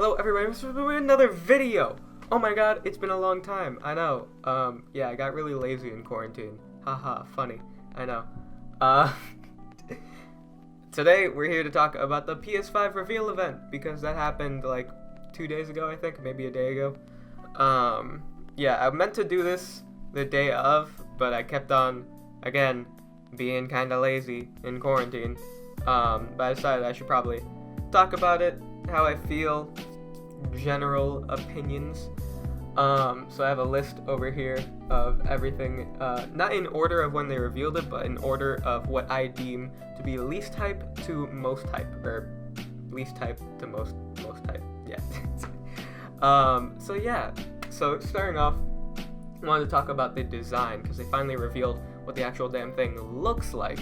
Hello everybody, this is another video! Oh my god, it's been a long time, I know. Yeah, I got really lazy in quarantine. Haha, funny, I know. Today we're here to talk about the PS5 reveal event, because that happened like 2 days ago, I think, maybe a day ago. Yeah, I meant to do this the day of, but I kept on, again, being kinda lazy in quarantine. But I decided I should probably talk about it, how I feel, general opinions. So I have a list over here of everything, not in order of when they revealed it, but in order of what I deem to be least hype to most hype, or least hype to most hype, yeah. So yeah, so starting off, I wanted to talk about the design, because they finally revealed what the actual damn thing looks like,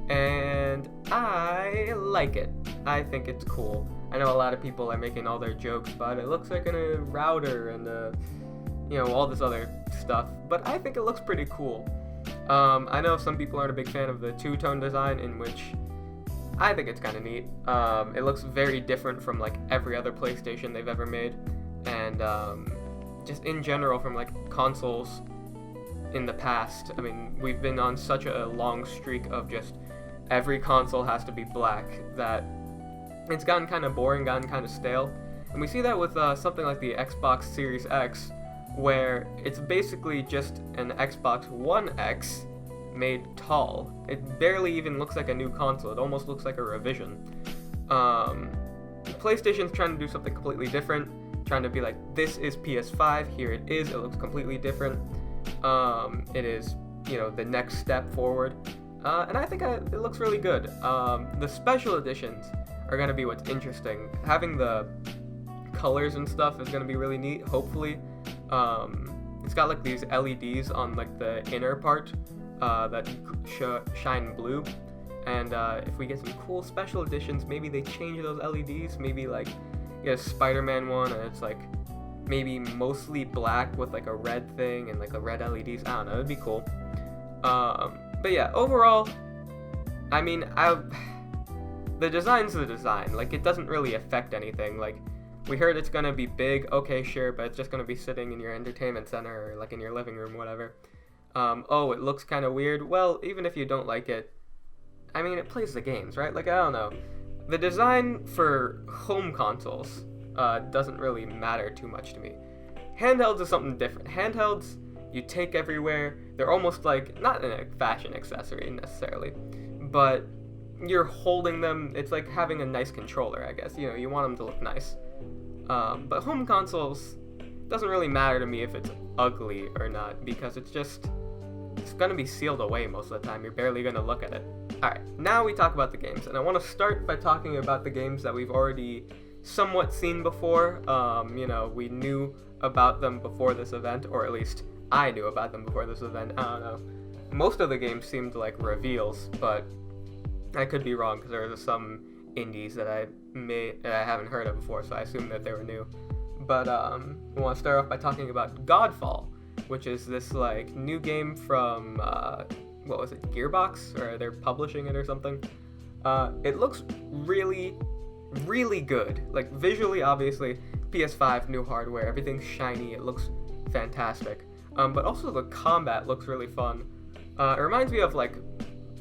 and I like it. I think it's cool. I know a lot of people are making all their jokes about it looks like a router and you know, all this other stuff, but I think it looks pretty cool. I know some people aren't a big fan of the two-tone design, in which I think it's kind of neat. It looks very different from like every other PlayStation they've ever made, and just in general from like consoles in the past. I mean, we've been on such a long streak of just every console has to be black that it's gotten kind of boring, gotten kind of stale. And we see that with something like the Xbox Series X, where it's basically just an Xbox One X made tall. It barely even looks like a new console. It almost looks like a revision. PlayStation's trying to do something completely different, trying to be like, this is PS5, here it is, it looks completely different. It is, you know, the next step forward. And I think it looks really good. The special editions are going to be what's interesting. Having the colors and stuff is going to be really neat, hopefully. It's got like these LEDs on like the inner part that shine blue. And if we get some cool special editions, maybe they change those LEDs. Maybe like you get a SpiderMan one and it's like maybe mostly black with like a red thing and like a red LEDs. I don't know, it'd be cool. But yeah, overall, I mean, the design's the design. Like, it doesn't really affect anything. Like, we heard it's gonna be big, okay, sure, but it's just gonna be sitting in your entertainment center or like in your living room, whatever. Oh, it looks kind of weird. Well, even if you don't like it, I mean, it plays the games, right? Like, I don't know. The design for home consoles doesn't really matter too much to me. Handhelds is something different. Handhelds, you take everywhere. They're almost like, not a fashion accessory necessarily, but you're holding them. It's like having a nice controller, I guess. You know, you want them to look nice. But home consoles, doesn't really matter to me if it's ugly or not, because it's gonna be sealed away most of the time. You're barely gonna look at it. Alright, now we talk about the games, and I want to start by talking about the games that we've already somewhat seen before. You know, we knew about them before this event, or at least I knew about them before this event. I don't know. Most of the games seemed like reveals, but I could be wrong, because there are some indies that I haven't heard of before, so I assumed that they were new. But we want to start off by talking about Godfall, which is this like new game from what was it, Gearbox, or they're publishing it or something. It looks really, really good. Like, visually, obviously, PS5, new hardware, everything's shiny, it looks fantastic. But also the combat looks really fun. It reminds me of like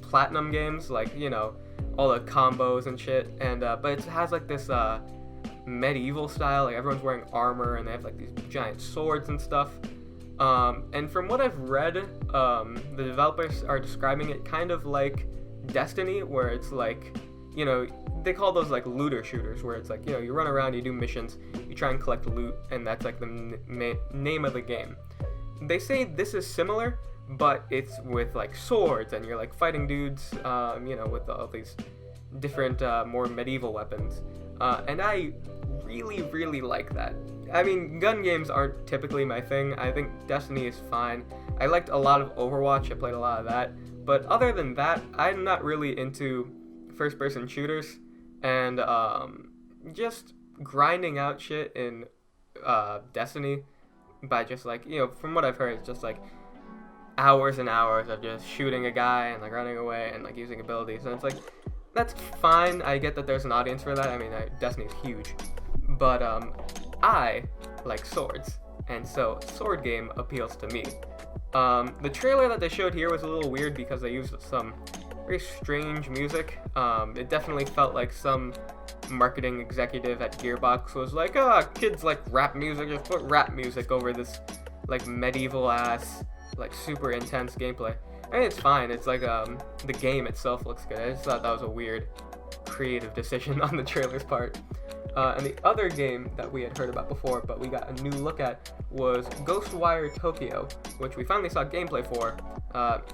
Platinum games, like, you know, all the combos and shit, and but it has like this medieval style, like everyone's wearing armor and they have like these giant swords and stuff. And from what I've read, the developers are describing it kind of like Destiny, where it's like, you know, they call those like looter shooters, where it's like, you know, you run around, you do missions, you try and collect loot, and that's like the name of the game. They say this is similar, but it's with like swords, and you're like fighting dudes, you know, with all these different, more medieval weapons. And I really, really like that. I mean, gun games aren't typically my thing. I think Destiny is fine. I liked a lot of Overwatch, I played a lot of that. But other than that, I'm not really into first-person shooters. And just grinding out shit in Destiny by just like, you know, from what I've heard, it's just like hours and hours of just shooting a guy and like running away and like using abilities. And it's like, that's fine. I get that there's an audience for that. I mean, Destiny's huge. but I like swords, and so sword game appeals to me. The trailer that they showed here was a little weird because they used some very strange music. It definitely felt like some marketing executive at Gearbox was like, kids like rap music, just put rap music over this like medieval ass, like super intense gameplay. I mean, it's fine. It's like the game itself looks good. I just thought that was a weird creative decision on the trailer's part. And the other game that we had heard about before, but we got a new look at, was Ghostwire Tokyo, which we finally saw gameplay for.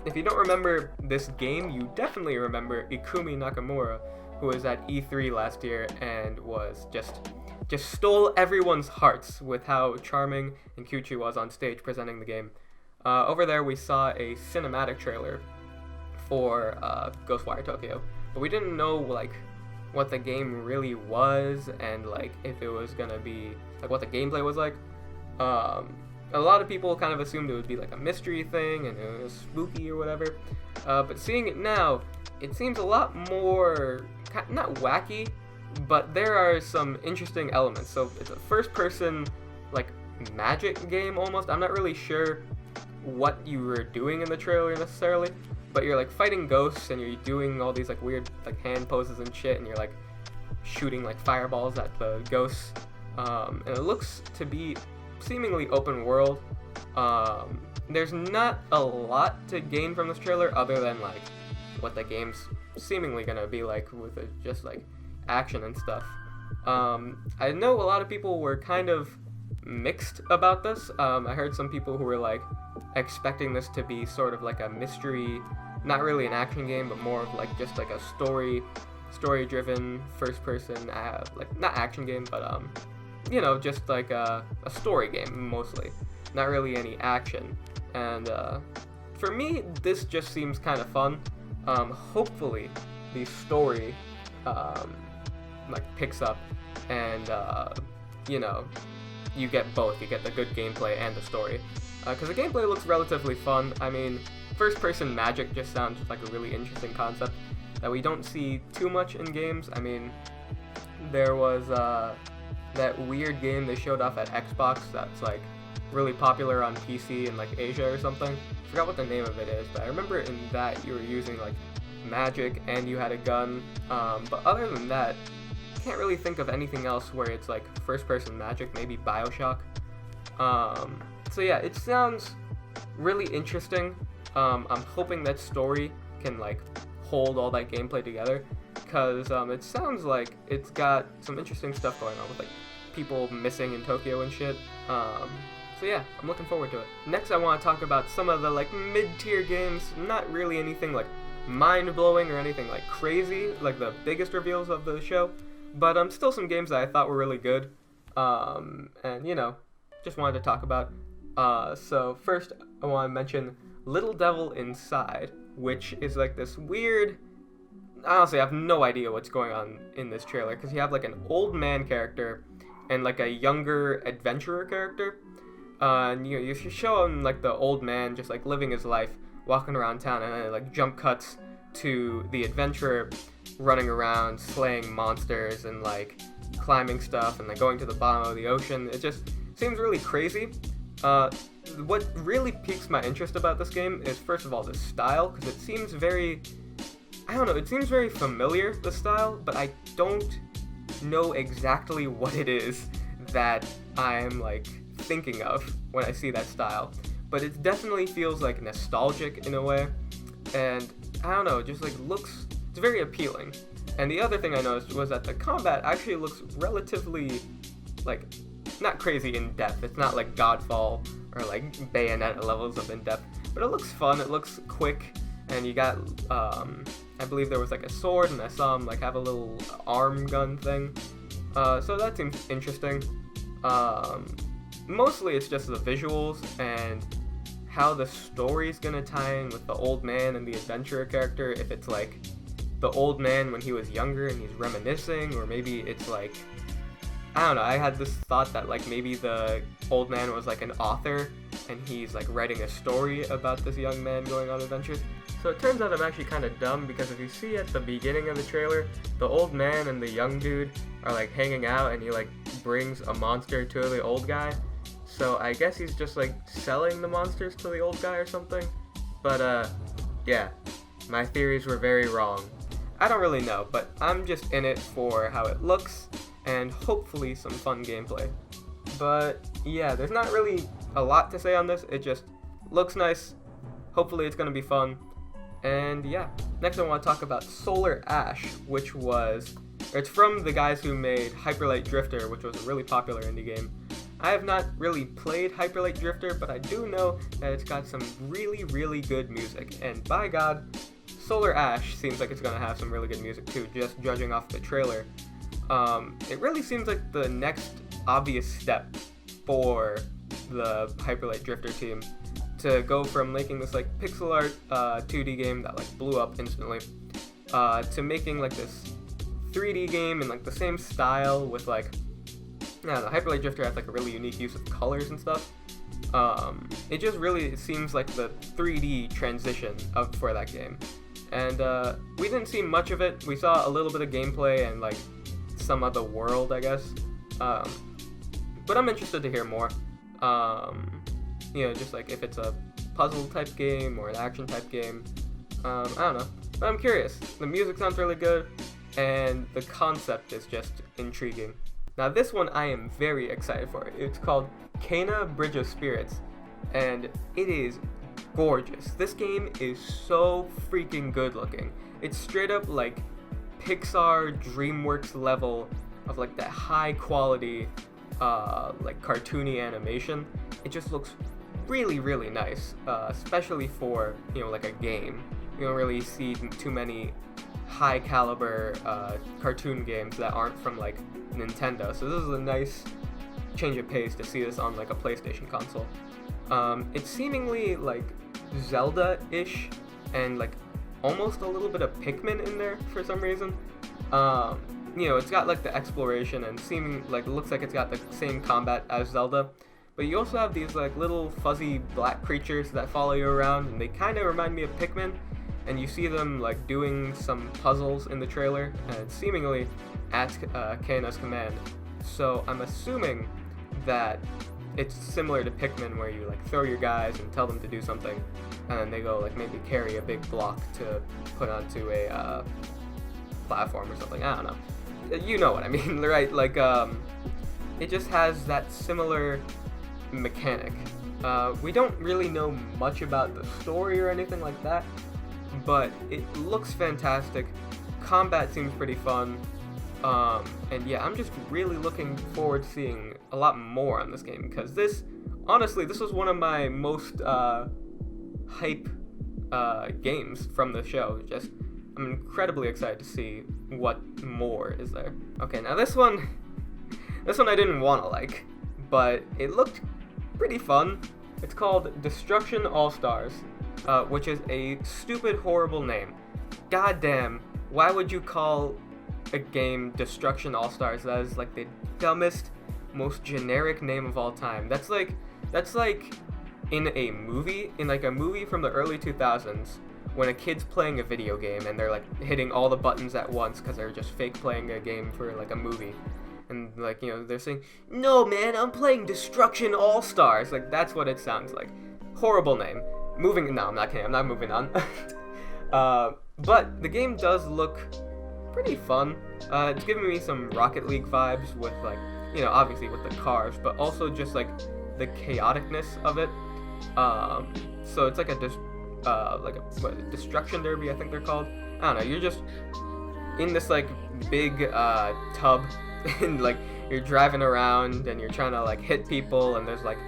If you don't remember this game, you definitely remember Ikumi Nakamura, who was at E3 last year and was just stole everyone's hearts with how charming and cute she was on stage presenting the game. Over there, we saw a cinematic trailer for Ghostwire Tokyo, but we didn't know like what the game really was and like if it was gonna be like what the gameplay was like. A lot of people kind of assumed it would be like a mystery thing and it was spooky or whatever, but seeing it now, it seems a lot more not wacky, but there are some interesting elements. So it's a first-person like magic game almost. I'm not really sure what you were doing in the trailer necessarily, but you're like fighting ghosts and you're doing all these like weird like hand poses and shit, and you're like shooting like fireballs at the ghosts, and it looks to be seemingly open world. There's not a lot to gain from this trailer other than like what the game's seemingly gonna be like with it, just like action and stuff. I know a lot of people were kind of mixed about this. I heard some people who were like expecting this to be sort of like a mystery, not really an action game, but more of like just like a story-driven first-person, like not action game, but just like a story game mostly, not really any action. And for me, this just seems kind of fun. Hopefully, the story like picks up, and you get both. You get the good gameplay and the story, because the gameplay looks relatively fun. I mean, first-person magic just sounds like a really interesting concept that we don't see too much in games. I mean, there was that weird game they showed off at Xbox that's like really popular on PC in like Asia or something. I forgot what the name of it is, but I remember in that you were using like magic and you had a gun. But other than that, I can't really think of anything else where it's like first-person magic. Maybe BioShock. So yeah, it sounds really interesting. I'm hoping that story can like hold all that gameplay together, because it sounds like it's got some interesting stuff going on with like people missing in Tokyo and shit. So yeah, I'm looking forward to it. Next, I want to talk about some of the like mid-tier games. Not really anything like mind-blowing or anything like crazy, like the biggest reveals of the show, but still some games that I thought were really good. And just wanted to talk about. So first, I want to mention Little Devil Inside, which is like this weird. Honestly, I have no idea what's going on in this trailer, because you have like an old man character and like a younger adventurer character. And you show him like the old man just like living his life, walking around town, and then it like jump cuts to the adventurer running around slaying monsters and like climbing stuff and like going to the bottom of the ocean. It just seems really crazy. What really piques my interest about this game is, first of all, the style, because it seems very, I don't know, it seems very familiar, the style, but I don't know exactly what it is that I'm like thinking of when I see that style. But it definitely feels like nostalgic in a way, and I don't know, it just like looks, it's very appealing. And the other thing I noticed was that the combat actually looks relatively like not crazy in depth. It's not like Godfall or like Bayonetta levels of in depth, but it looks fun, it looks quick, and you got I believe there was like a sword, and I saw him like have a little arm gun thing, so that seems interesting. Mostly it's just the visuals and how the story's gonna tie in with the old man and the adventurer character, if it's like the old man when he was younger and he's reminiscing, or maybe it's like, I don't know, I had this thought that like maybe the old man was like an author and he's like writing a story about this young man going on adventures. So it turns out I'm actually kind of dumb, because if you see at the beginning of the trailer, the old man and the young dude are like hanging out, and he like brings a monster to the old guy. So I guess he's just like selling the monsters to the old guy or something. But yeah, my theories were very wrong. I don't really know, but I'm just in it for how it looks and hopefully some fun gameplay. But yeah, there's not really a lot to say on this. It just looks nice. Hopefully it's gonna be fun. And yeah, next I want to talk about Solar Ash, which it's from the guys who made Hyper Light Drifter, which was a really popular indie game. I have not really played Hyper Light Drifter, but I do know that it's got some really, really good music. And by God, Solar Ash seems like it's going to have some really good music too, just judging off the trailer. It really seems like the next obvious step for the Hyper Light Drifter team to go from making this like pixel art 2D game that like blew up instantly to making like this 3D game in like the same style with like, I don't know, Hyper Light Drifter has like a really unique use of colors and stuff. It just really seems like the 3D transition for that game. And we didn't see much of it. We saw a little bit of gameplay and like some of the world, I guess. But I'm interested to hear more. Just like if it's a puzzle type game or an action type game. I don't know. But I'm curious. The music sounds really good, and the concept is just intriguing. Now this one I am very excited for. It's called Cana Bridge of Spirits, and it is gorgeous. This game is so freaking good looking. It's straight up like Pixar DreamWorks level of like that high quality like cartoony animation. It just looks really, really nice, especially for, like a game. You don't really see too many high caliber cartoon games that aren't from like Nintendo, so this is a nice change of pace to see this on like a PlayStation console. It's seemingly like Zelda-ish and like almost a little bit of Pikmin in there for some reason. It's got like the exploration and seeming like it looks like it's got the same combat as Zelda, but you also have these like little fuzzy black creatures that follow you around, and they kind of remind me of Pikmin. And you see them like doing some puzzles in the trailer, and seemingly at Cana's command. So I'm assuming that it's similar to Pikmin, where you like throw your guys and tell them to do something, and then they go like maybe carry a big block to put onto a platform or something. I don't know. You know what I mean, right? Like it just has that similar mechanic. We don't really know much about the story or anything like that, but it looks fantastic. Combat seems pretty fun. And yeah, I'm just really looking forward to seeing a lot more on this game, because this was one of my most hype games from the show. I'm incredibly excited to see what more is there. Okay, now this one I didn't want to like, but it looked pretty fun. It's called Destruction All-Stars, which is a stupid, horrible name. Goddamn, why would you call a game Destruction All-Stars? That is like the dumbest, most generic name of all time. That's like in a movie from the early 2000s, when a kid's playing a video game and they're like hitting all the buttons at once because they're just fake playing a game for like a movie. And like, they're saying, "No man, I'm playing Destruction All-Stars." Like, that's what it sounds like. Horrible name. No, I'm not kidding. I'm not moving on. But the game does look pretty fun. It's giving me some Rocket League vibes with like, obviously with the cars, but also just like the chaoticness of it. So it's like a destruction derby, I think they're called. I don't know. You're just in this like big tub, and like you're driving around and you're trying to like hit people, and there's like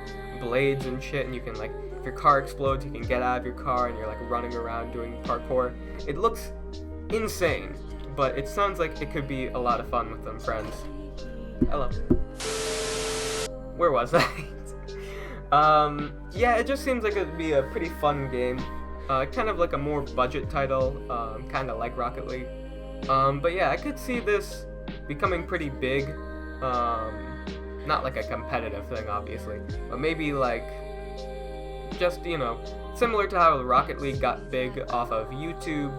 blades and shit, and you can like, if your car explodes, you can get out of your car, and you're like running around doing parkour. It looks insane, but it sounds like it could be a lot of fun with some friends. Hello. Where was I? Yeah, it just seems like it'd be a pretty fun game. Kind of like a more budget title, kind of like Rocket League. But yeah, I could see this becoming pretty big. Not like a competitive thing, obviously, but maybe like just, similar to how Rocket League got big off of YouTube,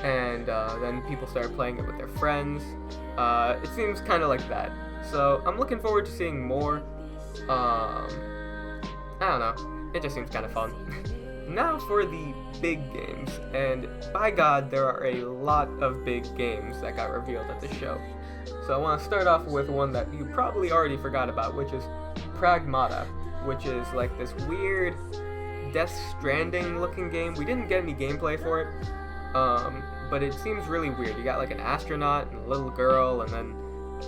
and then people started playing it with their friends. It seems kind of like that. So I'm looking forward to seeing more. I don't know. It just seems kind of fun. Now for the big games, and by God, there are a lot of big games that got revealed at the show. So I want to start off with one that you probably already forgot about, which is Prague Mata, which is like this weird Death Stranding looking game. We didn't get any gameplay for it, but it seems really weird. You got like an astronaut and a little girl, and then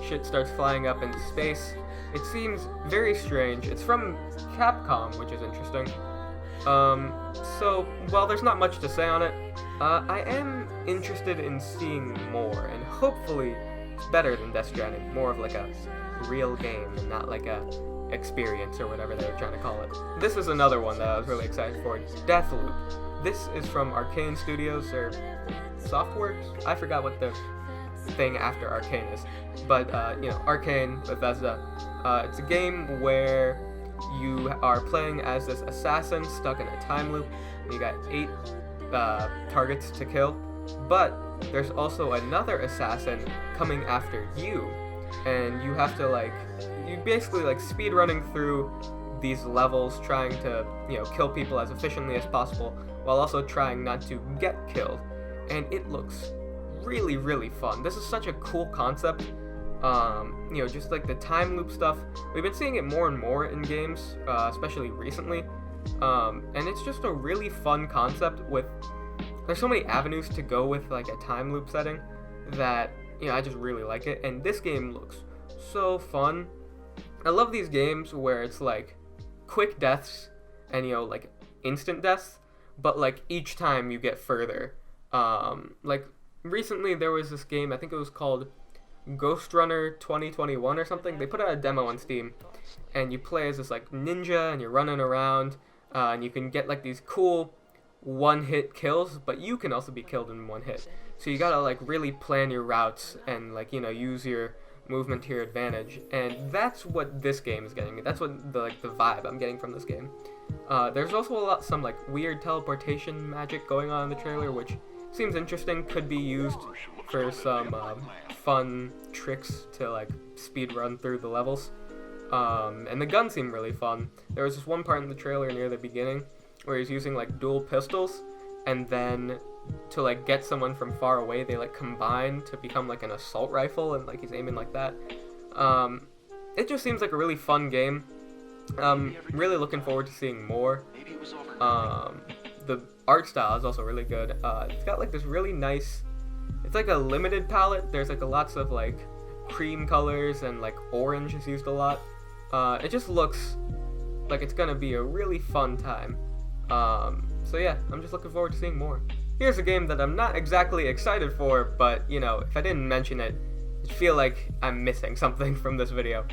shit starts flying up into space. It seems very strange. It's from Capcom, which is interesting. So while there's not much to say on it, I am interested in seeing more, and hopefully it's better than Death Stranding, more of like a real game and not like a experience or whatever they were trying to call it. This is another one that I was really excited for, Deathloop. This is from Arcane Studios, or Softworks? I forgot what the thing after Arcane is, but Arcane, Bethesda. It's a game where you are playing as this assassin stuck in a time loop. You got 8 targets to kill, but there's also another assassin coming after you, and you have to you basically speed running through these levels, trying to kill people as efficiently as possible, while also trying not to get killed. And it looks really, really fun. This is such a cool concept. Just like the time loop stuff. We've been seeing it more and more in games, especially recently. And it's just a really fun concept there's so many avenues to go with like a time loop setting that, I just really like it. And this game looks so fun. I love these games where it's like quick deaths and, instant deaths, but each time you get further. Recently there was this game, I think it was called Ghostrunner 2021 or something. They put out a demo on Steam, and you play as this ninja, and you're running around, and you can get these cool one-hit kills, but you can also be killed in one hit. So you gotta really plan your routes and use your movement to your advantage, and that's what this game is getting me. That's what the vibe I'm getting from this game. There's also some weird teleportation magic going on in the trailer, which seems interesting. Could be used for some fun tricks to speed run through the levels. And the guns seem really fun. There was this one part in the trailer near the beginning where he's using dual pistols, and then to get someone from far away, they combine to become an assault rifle, and he's aiming like that. It just seems like a really fun game. Really looking forward to seeing more. The art style is also really good. It's got this really nice, it's a limited palette. There's lots of cream colors, and orange is used a lot. It just looks like it's gonna be a really fun time. So yeah, I'm just looking forward to seeing more. Here's a game that I'm not exactly excited for, but if I didn't mention it, I feel like I'm missing something from this video.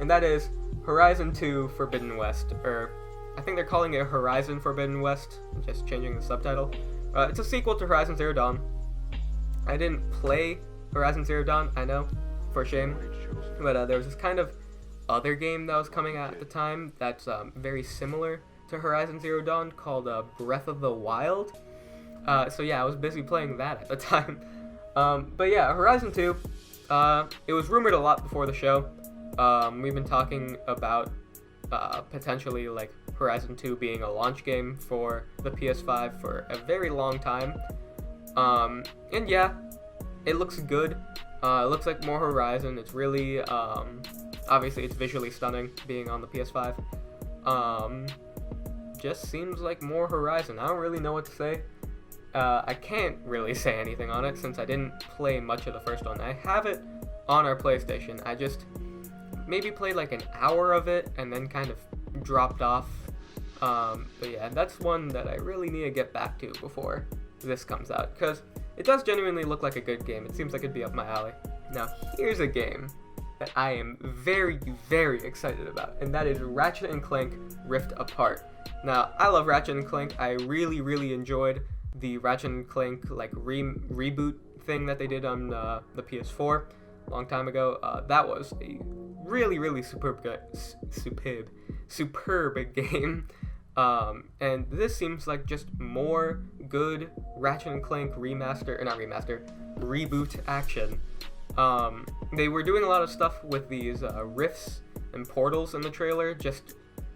And that is Horizon 2 Forbidden West, or I think they're calling it Horizon Forbidden West, just changing the subtitle. It's a sequel to Horizon Zero Dawn. I didn't play Horizon Zero Dawn, I know, for shame, but there was this kind of other game that was coming out at the time that's very similar to Horizon Zero Dawn called Breath of the Wild. So yeah, I was busy playing that at the time. But yeah, Horizon 2, it was rumored a lot before the show. We've been talking about potentially Horizon 2 being a launch game for the PS5 for a very long time. And yeah, it looks good. It looks like more Horizon. It's really, obviously it's visually stunning being on the PS5. Just seems like more Horizon. I don't really know what to say. I can't really say anything on it since I didn't play much of the first one. I have it on our PlayStation. I just maybe played an hour of it and then kind of dropped off. But yeah, that's one that I really need to get back to before this comes out, because it does genuinely look like a good game. It seems like it'd be up my alley. Now, here's a game that I am very, very excited about, and that is Ratchet & Clank Rift Apart. Now, I love Ratchet & Clank. I really, really enjoyed the Ratchet & Clank reboot thing that they did on the PS4 a long time ago. That was a really, really superb game. And this seems like just more good Ratchet and Clank reboot action. They were doing a lot of stuff with these rifts and portals in the trailer, just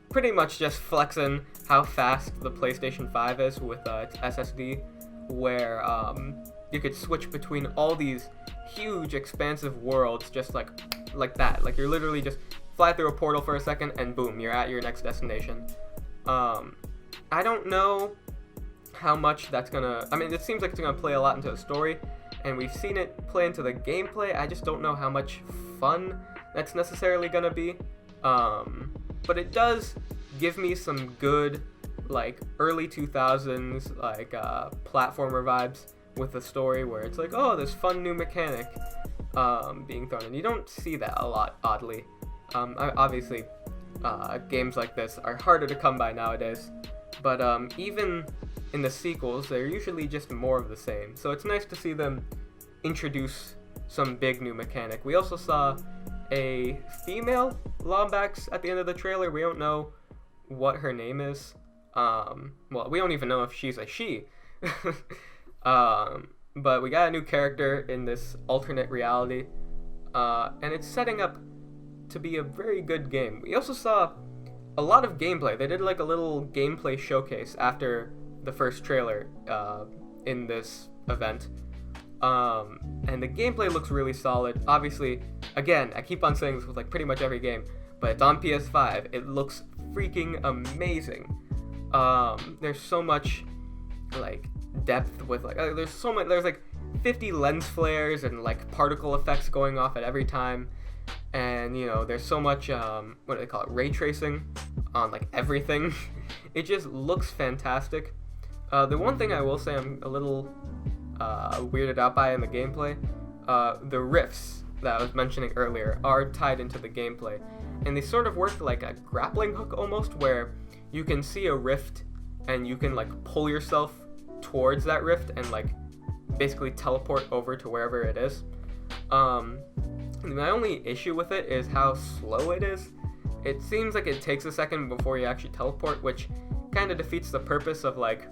pretty much just flexing how fast the PlayStation 5 is with its SSD, where you could switch between all these huge expansive worlds just like that. Like you're literally just fly through a portal for a second and boom, you're at your next destination. I don't know how much that's gonna, I mean, it seems like it's gonna play a lot into the story, and we've seen it play into the gameplay. I just don't know how much fun that's necessarily gonna be. But it does give me some good, like, early 2000s, like, platformer vibes with the story, where it's like, oh, this fun new mechanic being thrown in. You don't see that a lot, oddly. Obviously, games like this are harder to come by nowadays, but even in the sequels, they're usually just more of the same. So it's nice to see them introduce some big new mechanic. We also saw a female Lombax at the end of the trailer. We don't know what her name is. Well, we don't even know if she's a she. But we got a new character in this alternate reality, and it's setting up to be a very good game. We also saw a lot of gameplay. They did like a little gameplay showcase after the first trailer in this event. And the gameplay looks really solid. Obviously, again, I keep on saying this with like pretty much every game, but it's on PS5. It looks freaking amazing. There's so much like depth with like there's like 50 lens flares and like particle effects going off at every time, and you know there's so much what do they call it, ray tracing on like everything. It just looks fantastic. The one thing I will say I'm a little weirded out by in the gameplay, the rifts that I was mentioning earlier are tied into the gameplay, and they sort of work like a grappling hook almost, where you can see a rift and you can like pull yourself towards that rift and like basically teleport over to wherever it is. My only issue with it is how slow it is. It seems like it takes a second before you actually teleport, which kind of defeats the purpose of like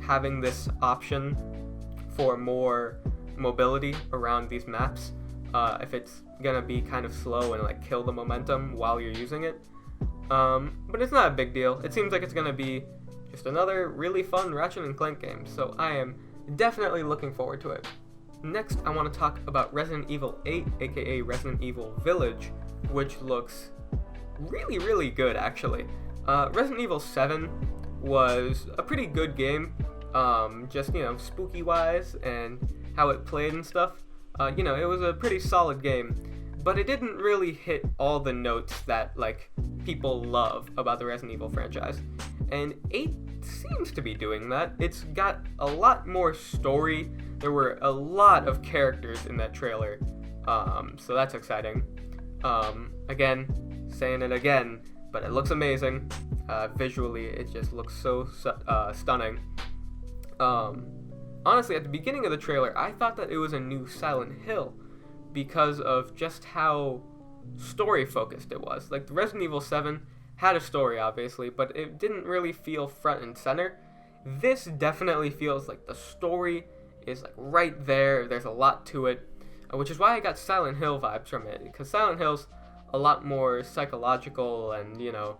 having this option for more mobility around these maps, if it's gonna be kind of slow and like kill the momentum while you're using it. But it's not a big deal. It seems like it's gonna be just another really fun Ratchet and Clank game, so I am definitely looking forward to it. Next, I want to talk about Resident Evil 8, aka Resident Evil Village, which looks really, really good actually. Resident Evil 7 was a pretty good game, just, you know, spooky wise and how it played and stuff. You know, it was a pretty solid game, but it didn't really hit all the notes that like people love about the Resident Evil franchise. And 8 seems to be doing that. It's got a lot more story. There were a lot of characters in that trailer, so that's exciting. Again, saying it again, but it looks amazing. Visually, it just looks so stunning. Honestly, at the beginning of the trailer, I thought that it was a new Silent Hill because of just how story-focused it was. Like, the Resident Evil 7 had a story, obviously, but it didn't really feel front and center. This definitely feels like the story is like right there. There's a lot to it, which is why I got Silent Hill vibes from it, because Silent Hill's a lot more psychological and, you know,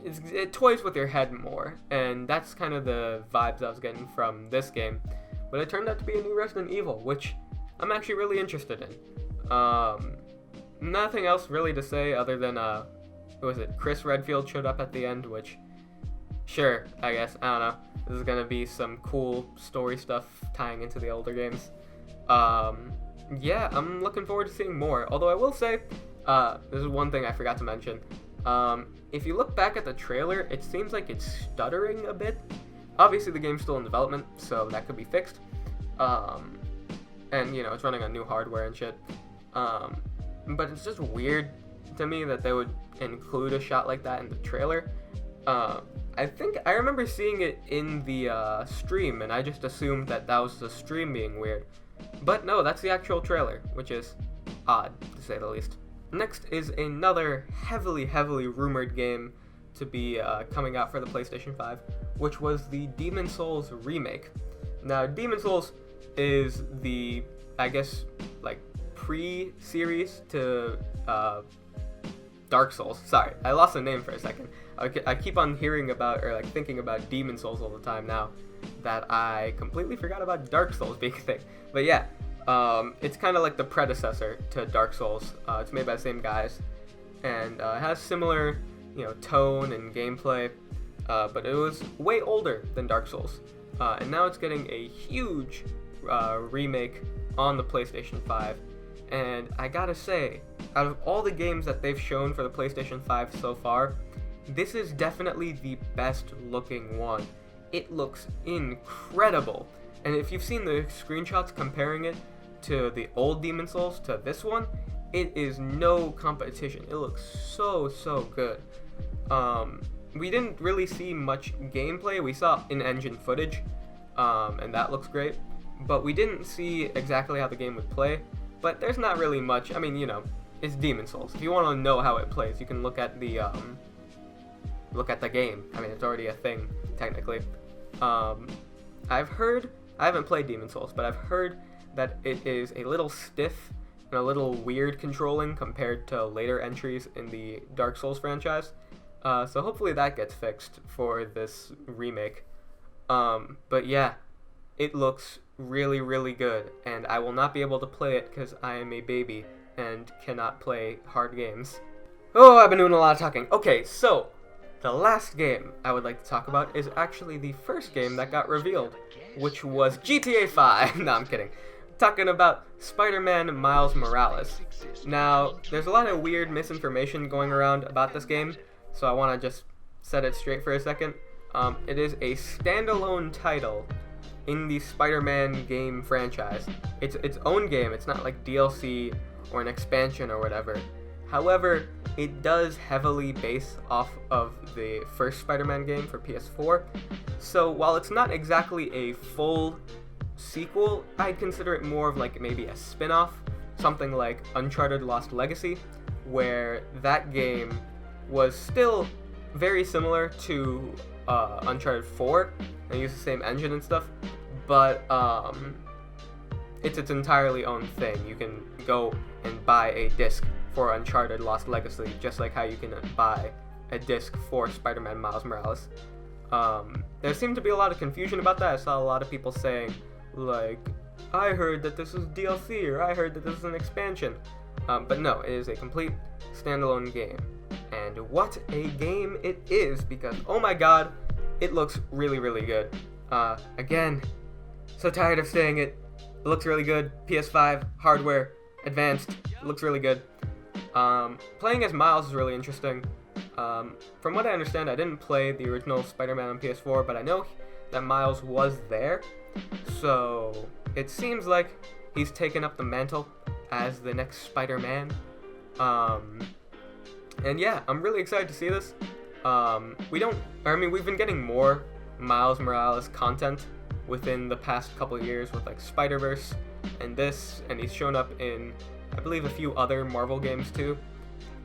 it toys with your head more, and that's kind of the vibes I was getting from this game. But it turned out to be a new Resident Evil, which I'm actually really interested in. Nothing else really to say other than who was it? Chris Redfield showed up at the end, which, sure, I guess, I don't know. This is gonna be some cool story stuff tying into the older games. Yeah, I'm looking forward to seeing more. Although I will say, this is one thing I forgot to mention. If you look back at the trailer, it seems like it's stuttering a bit. Obviously, the game's still in development, so that could be fixed. And, you know, it's running on new hardware and shit. But it's just weird to me that they would include a shot like that in the trailer. I think I remember seeing it in the stream, and I just assumed that that was the stream being weird. But no, that's the actual trailer, which is odd, to say the least. Next is another heavily rumored game to be coming out for the PlayStation 5, which was the Demon's Souls remake. Now, Demon's Souls is the, I guess, like, pre-series to Dark Souls. Sorry, I lost the name for a second. I keep on hearing about, or like thinking about Demon's Souls all the time now, that I completely forgot about Dark Souls being a thing. But yeah, it's kind of like the predecessor to Dark Souls. It's made by the same guys, and it has similar, tone and gameplay, but it was way older than Dark Souls. And now it's getting a huge remake on the PlayStation 5. And I gotta say, out of all the games that they've shown for the PlayStation 5 so far, this is definitely the best looking one. It looks incredible. And if you've seen the screenshots comparing it to the old Demon's Souls to this one, it is no competition. It looks so good. We didn't really see much gameplay. We saw in-engine footage, and that looks great. But we didn't see exactly how the game would play. But there's not really much. I mean, it's Demon's Souls. If you want to know how it plays, you can look at the game. I mean, it's already a thing technically. I've heard, I haven't played Demon's Souls, but I've heard that it is a little stiff and a little weird controlling compared to later entries in the Dark Souls franchise. So hopefully that gets fixed for this remake. But yeah, it looks really good, and I will not be able to play it because I am a baby and cannot play hard games. Oh, I've been doing a lot of talking. Okay, so the last game I would like to talk about is actually the first game that got revealed, which was GTA 5. No, I'm kidding. Talking about Spider-Man Miles Morales. Now, there's a lot of weird misinformation going around about this game, so I want to just set it straight for a second. It is a standalone title in the Spider-Man game franchise. It's its own game. It's not like DLC or an expansion or whatever. However, it does heavily base off of the first Spider-Man game for PS4. So while it's not exactly a full sequel, I'd consider it more of like maybe a spin-off, something like Uncharted Lost Legacy, where that game was still very similar to Uncharted 4 and used the same engine and stuff, but it's its entirely own thing. You can go and buy a disc for Uncharted Lost Legacy, just like how you can buy a disc for Spider-Man Miles Morales. There seemed to be a lot of confusion about that. I saw a lot of people saying, like, I heard that this is DLC, or I heard that this is an expansion. But no, it is a complete standalone game. And what a game it is, because, oh my god, it looks really good. Again, so tired of saying it. It looks really good. PS5, hardware, advanced, it looks really good. Playing as Miles is really interesting. From what I understand, I didn't play the original Spider-Man on PS4, but I know that Miles was there. So it seems like he's taken up the mantle as the next Spider-Man. And yeah, I'm really excited to see this. We've been getting more Miles Morales content within the past couple of years with like Spider-Verse and this, and he's shown up in, I believe, a few other Marvel games too.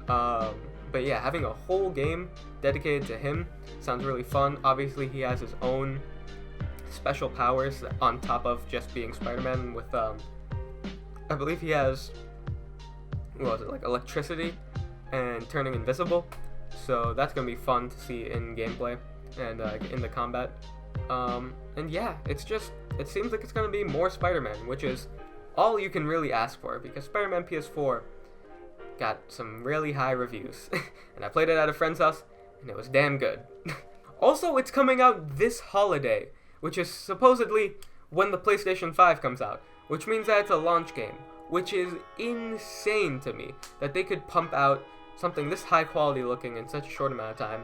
But yeah, having a whole game dedicated to him sounds really fun. Obviously, he has his own special powers on top of just being Spider-Man with, I believe he has, like electricity and turning invisible. So that's going to be fun to see in gameplay and in the combat. And yeah, it seems like it's going to be more Spider-Man, which is all you can really ask for, because Spider-Man PS4 got some really high reviews. And I played it at a friend's house, and it was damn good. Also, it's coming out this holiday, which is supposedly when the PlayStation 5 comes out, which means that it's a launch game, which is insane to me, that they could pump out something this high quality looking in such a short amount of time.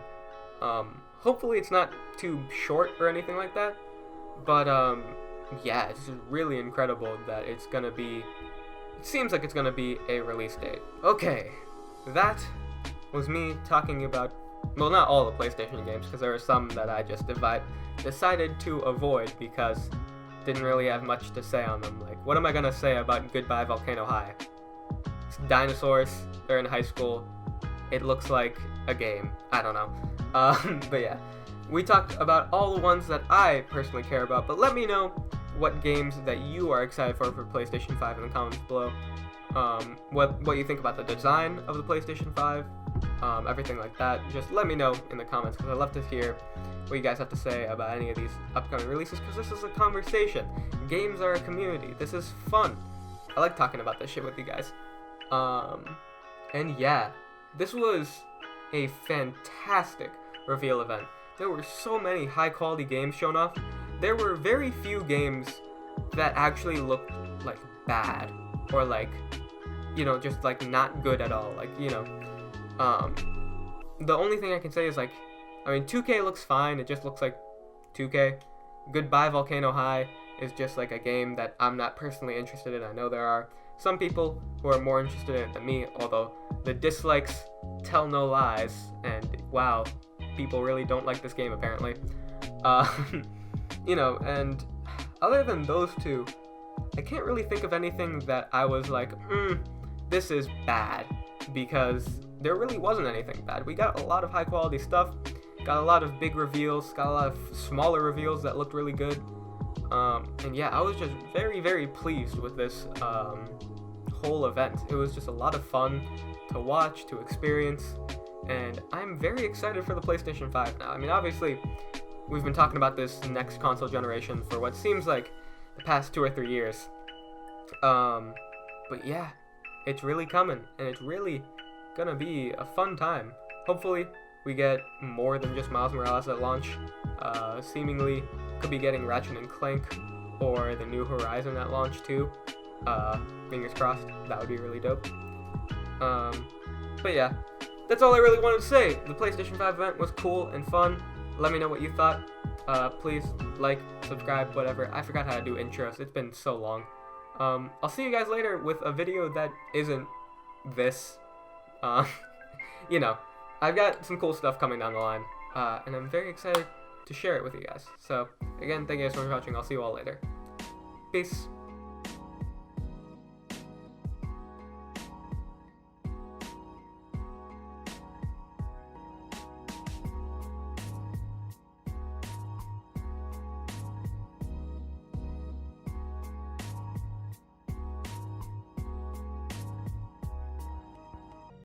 Hopefully it's not too short or anything like that, but yeah, it's just really incredible that it seems like it's gonna be a release date. Okay, that was me talking about, well, not all the PlayStation games, because there are some that I just decided to avoid because didn't really have much to say on them. Like, what am I gonna say about Goodbye Volcano High? It's dinosaurs, they're in high school, it looks like a game. I don't know. But yeah, we talked about all the ones that I personally care about, but let me know what games that you are excited for PlayStation 5 in the comments below. What you think about the design of the PlayStation 5, everything like that. Just let me know in the comments, because I'd love to hear what you guys have to say about any of these upcoming releases, because this is a conversation. Games are a community. This is fun. I like talking about this shit with you guys. And yeah, this was a fantastic reveal event. There were so many high quality games shown off. There were very few games that actually looked like bad, or like, you know, just like not good at all. Like, you know, the only thing I can say is like, I mean, 2K looks fine. It just looks like 2K. Goodbye Volcano High is just like a game that I'm not personally interested in. I know there are some people who are more interested in it than me, although the dislikes tell no lies, and wow, people really don't like this game apparently. You know, and other than those two, I can't really think of anything that I was like, this is bad, because there really wasn't anything bad. We got a lot of high quality stuff, got a lot of big reveals, got a lot of smaller reveals that looked really good. And yeah, I was just very, very pleased with this whole event. It was just a lot of fun to watch, to experience, and I'm very excited for the PlayStation 5 now. I mean, obviously, we've been talking about this next console generation for what seems like the past 2 or 3 years. But yeah, it's really coming, and it's really gonna be a fun time. Hopefully, we get more than just Miles Morales at launch. Seemingly, could be getting Ratchet and Clank or the New Horizon at launch too. Fingers crossed, that would be really dope. But yeah, that's all I really wanted to say. The PlayStation 5 event was cool and fun. Let me know what you thought. Please like, subscribe, whatever. I forgot how to do intros. It's been so long. I'll see you guys later with a video that isn't this. You know, I've got some cool stuff coming down the line, and I'm very excited to share it with you guys. So, again, thank you guys so much for watching. I'll see you all later. Peace.